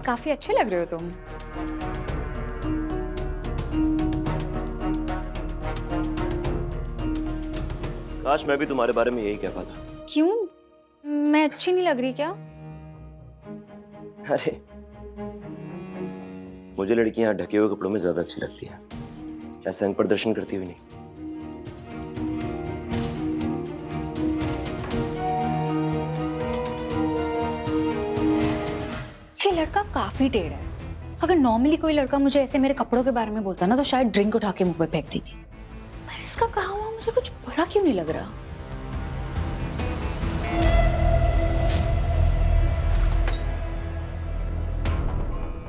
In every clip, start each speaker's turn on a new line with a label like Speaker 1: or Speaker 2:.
Speaker 1: काफी अच्छे लग रहे हो तुम।
Speaker 2: काश मैं भी तुम्हारे बारे में यही कह पाता।
Speaker 1: क्यों? मैं अच्छी नहीं लग रही क्या?
Speaker 2: अरे मुझे लड़कियां ढके हुए कपड़ों में ज्यादा अच्छी लगती हैं, ऐसे अंग प्रदर्शन करती हुई नहीं।
Speaker 1: ये लड़का काफी टेढ़ा है। अगर नॉर्मली कोई लड़का मुझे ऐसे मेरे कपड़ों के बारे में बोलता ना तो शायद ड्रिंक उठा के मुंह पे फेंक देती, पर इसका कहा हुआ मुझे कुछ बुरा क्यों नहीं लग रहा?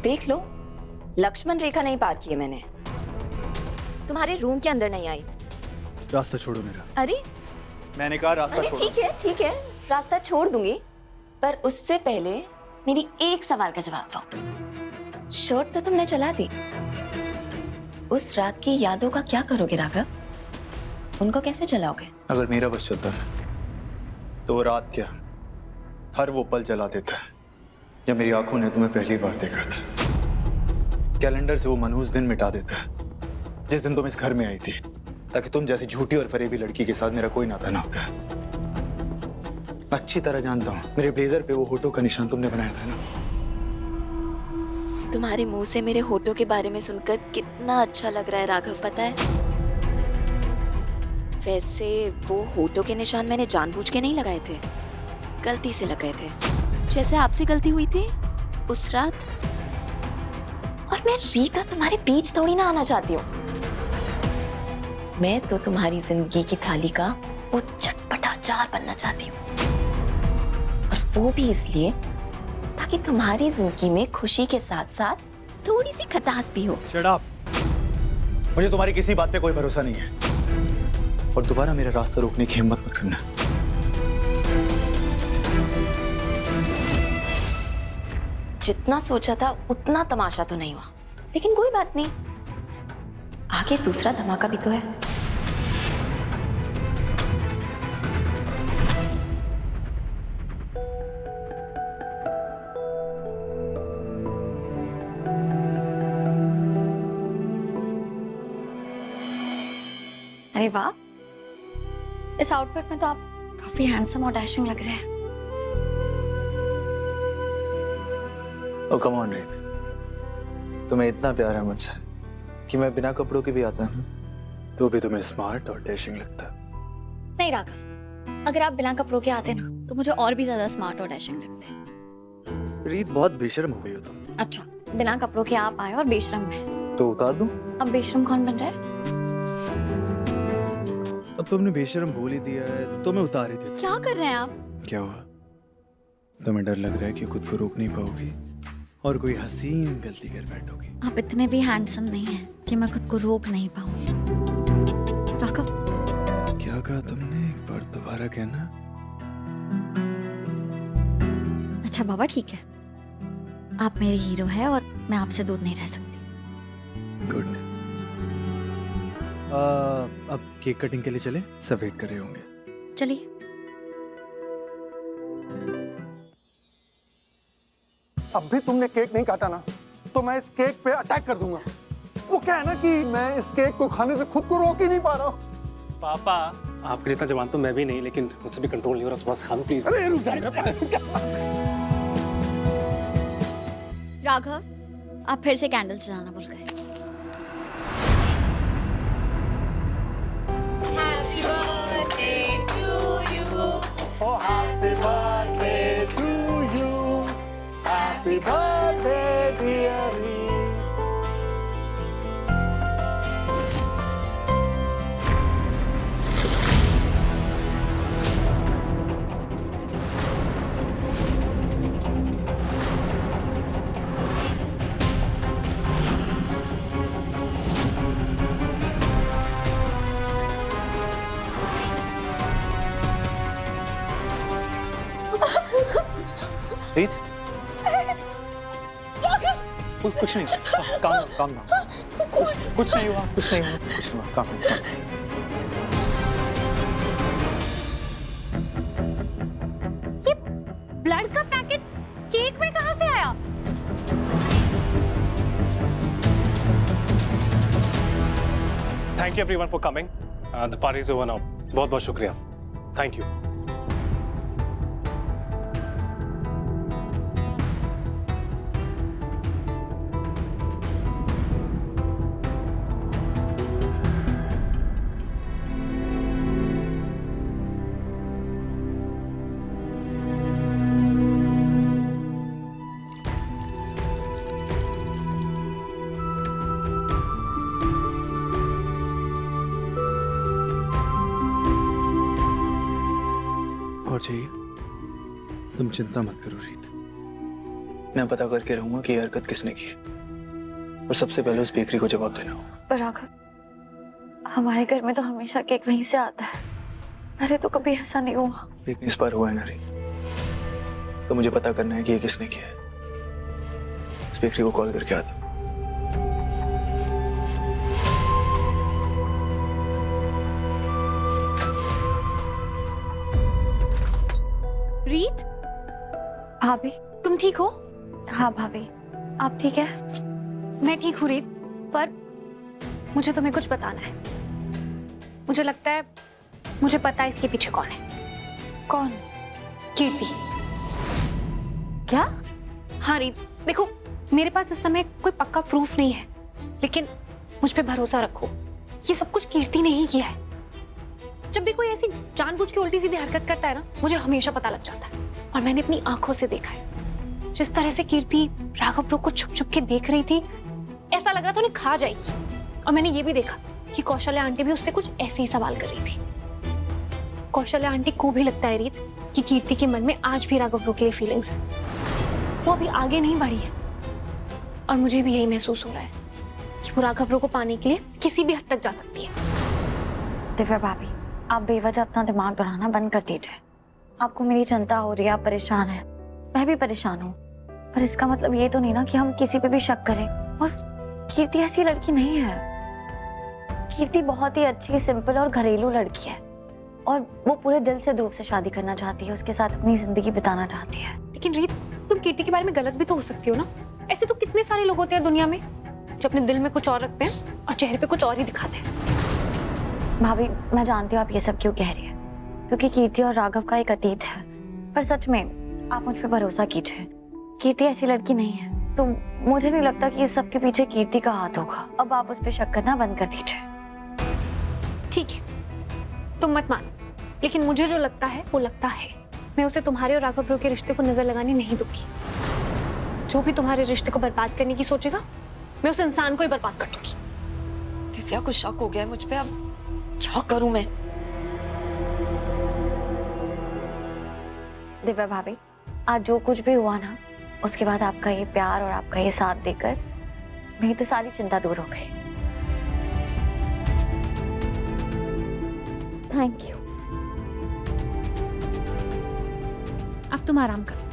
Speaker 3: देख लो, लक्ष्मण रेखा नहीं पार की है मैंने। तुम्हारे रूम के अंदर नहीं आई।
Speaker 4: रास्ता छोड़ो मेरा।
Speaker 3: अरे
Speaker 4: मैंने कहा रास्ता छोड़ो।
Speaker 3: ठीक है, रास्ता छोड़ दूंगी, पर उससे पहले मेरी एक सवाल का जवाब दो। शर्ट तो तुमने चला दी, उस रात की यादों का क्या करोगे राघव? उनको कैसे जलाओगे?
Speaker 4: अगर मेरा बस चलता है तो वो रात क्या, हर वो पल जला देता है जब मेरी आंखों ने तुम्हें पहली बार देखा था। कैलेंडर से वो मनहूस दिन मिटा देता है जिस दिन तुम इस घर में आई थी, ताकि तुम जैसी झूठी और फरेबी लड़की के साथ मेरा कोई नाता ना होता। मैं अच्छी तरह जानता हूँ मेरे ब्लेजर पे वो होठों का निशान तुमने बनाया था ना।
Speaker 3: तुम्हारे मुंह से मेरे होठों के बारे में सुनकर कितना अच्छा लग रहा है राघव, पता है? वैसे वो होठों के निशान मैंने जानबूझ के नहीं लगाए थे, गलती से लगाए थे, जैसे आपसे गलती हुई थी उस रात। और मैं रीता तुम्हारे बीच थोड़ी ना आना चाहती हूँ। मैं तो तुम्हारी जिंदगी की थाली का वो चटपटा अचार बनना चाहती हूँ, और वो भी इसलिए ताकि तुम्हारी जिंदगी में खुशी के साथ साथ थोड़ी सी खटास भी हो।
Speaker 4: Shut up. मुझे तुम्हारी किसी बात पे कोई भरोसा नहीं है, और दोबारा मेरा रास्ता रोकने की हिम्मत मत करना।
Speaker 3: जितना सोचा था उतना तमाशा तो नहीं हुआ, लेकिन कोई बात नहीं, आगे दूसरा धमाका भी तो है।
Speaker 1: अरे वाह, इस आउटफिट में तो आप काफी हैंडसम और डैशिंग लग रहे हैं।
Speaker 4: ओ कम ऑन रीत, तुम्हें इतना प्यार है मुझसे कि मैं बिना कपड़ों के भी आता हूँ, तो भी तुम्हें स्मार्ट और डैशिंग लगता।
Speaker 1: नहीं राघव, अगर आप बिना कपड़ों के आते ना तो मुझे और भी ज्यादा स्मार्ट और डैशिंग लगते।
Speaker 4: रीत बहुत बेशर्म हो गई हो तुम।
Speaker 1: अच्छा, बिना कपड़ों के आप आए और बेशरम में,
Speaker 4: तो उतार दूं?
Speaker 1: अब बेशरम कौन बन रहा है?
Speaker 4: अब तुमने बेशर्म बोल ही दिया है तो मैं उतार ही देता।
Speaker 1: क्या कर रहे हैं आप?
Speaker 4: क्या हुआ? तुम्हें डर लग रहा है कि खुद को रोक नहीं पाओगी और कोई हसीन गलती कर बैठोगी?
Speaker 1: आप इतने भी हैंडसम नहीं हैं कि मैं खुद को रोक नहीं पाऊंगी। राघव,
Speaker 4: क्या कहा तुमने? एक बार दोबारा कहना।
Speaker 1: अच्छा बाबा ठीक है, आप मेरे हीरो हैं और मैं आपसे दूर नहीं रह सकती।
Speaker 4: गुड। अब केक कटिंग के लिए चले, सब वेट कर रहे होंगे।
Speaker 1: चलिए।
Speaker 5: अब भी तुमने केक नहीं काटा ना तो मैं इस केक पे अटैक कर दूंगा। वो क्या है ना कि मैं इस केक को खाने से खुद को रोक ही नहीं पा रहा हूँ।
Speaker 6: पापा आपके इतना जवान तो मैं भी नहीं, लेकिन मुझसे भी कंट्रोल नहीं हो रहा, थोड़ा सा खा लो प्लीज।
Speaker 5: अरे रुक जाएगा।
Speaker 1: राघव, आप फिर से कैंडल जलाना भूल गए।
Speaker 5: Oh, happy birthday to you. Happy birthday, dearie.
Speaker 4: रीत, कुछ नहीं, काम कुछ नहीं हुआ, काम।
Speaker 1: ये ब्लड का पैकेट केक में कहाँ से आया?
Speaker 6: Thank you everyone for coming. The party is over now. बहुत बहुत शुक्रिया। Thank you.
Speaker 4: और चाहिए? तुम चिंता मत करो रीत, मैं पता करके रहूंगा कि ये हरकत किसने की और सबसे पहले उस बेकरी को जवाब देना होगा।
Speaker 7: पर राघव, हमारे घर में तो हमेशा केक वहीं से आता है। अरे तो कभी ऐसा नहीं हुआ।
Speaker 4: लेकिन इस बार हुआ है ना रीत, तो मुझे पता करना है कि ये किसने किया है। उस बेकरी को कॉल करके आता हूं।
Speaker 1: रीत,
Speaker 7: भाभी।
Speaker 1: तुम ठीक हो?
Speaker 7: हाँ भाभी, आप ठीक है?
Speaker 1: मैं ठीक हूँ रीत, पर मुझे तुम्हें कुछ बताना है। मुझे लगता है मुझे पता है इसके पीछे कौन है।
Speaker 7: कौन?
Speaker 1: कीर्ति।
Speaker 7: क्या?
Speaker 1: हाँ रीत, देखो मेरे पास इस समय कोई पक्का प्रूफ नहीं है, लेकिन मुझ पे भरोसा रखो, ये सब कुछ कीर्ति ने ही किया है। जब भी कोई ऐसी जानबूझ के उल्टी सीधी हरकत करता है ना, मुझे हमेशा पता लग जाता है। और मैंने अपनी आंखों से देखा है, जिस तरह से कीर्ति राघव ब्रो को छुप छुप के देख रही थी, ऐसा लग रहा था उन्हें खा जाएगी। और मैंने ये भी देखा कि कौशल्या आंटी भी उससे कुछ ऐसे ही सवाल कर रही थी। कौशल्या आंटी को भी लगता है रीत कि कीर्ति के मन में आज भी राघव ब्रो के लिए फीलिंग्स है, वो अभी आगे नहीं बढ़ी है। और मुझे भी यही महसूस हो रहा है कि वो राघव ब्रो को पाने के लिए किसी भी हद तक जा सकती है।
Speaker 7: दिव्या भाभी, आप बेवजह अपना दिमाग दौड़ाना बंद कर दीजिए। आपको मेरी चिंता हो रही है, आप परेशान हैं, मैं भी परेशान हूँ, पर इसका मतलब ये तो नहीं ना कि हम किसी पे भी शक करें। और कीर्ति ऐसी लड़की नहीं है। कीर्ति बहुत ही अच्छी, सिंपल और घरेलू लड़की है, और वो पूरे दिल से ध्रुव से शादी करना चाहती है, उसके साथ अपनी जिंदगी बिताना चाहती है।
Speaker 1: लेकिन रीत, तुम कीर्ति के बारे में गलत भी तो हो सकती हो ना। ऐसे तो कितने सारे लोग होते हैं दुनिया में जो अपने दिल में कुछ और रखते हैं और चेहरे पे कुछ और ही दिखाते हैं।
Speaker 7: भाभी, मैं जानती हूँ आप ये सब क्यों कह रही है, क्योंकि कीर्ति और राघव का एक अतीत है, पर सच में आप मुझ पे भरोसा कीजिए, कीर्ति ऐसी लड़की नहीं है। तो मुझे नहीं लगता कि इस सब के पीछे कीर्ति का हाथ होगा। अब आप उस पर शक करना बंद कर दीजिए।
Speaker 1: ठीक है, तुम मत मानो, लेकिन मुझे जो लगता है वो लगता है। मैं उसे तुम्हारे और राघव ब्रो के रिश्ते को नजर लगाने नहीं दूंगी। जो भी तुम्हारे रिश्ते को बर्बाद करने की सोचेगा, मैं उस इंसान को ही बर्बाद कर दूंगी।
Speaker 3: दिव्या को शक हो गया है मुझ पे, अब क्या करूं मैं?
Speaker 7: दिव्या भाभी, आज जो कुछ भी हुआ ना, उसके बाद आपका ये प्यार और आपका ये साथ देकर मेरी तो सारी चिंता दूर हो गई। Thank you.
Speaker 1: अब तुम आराम करो।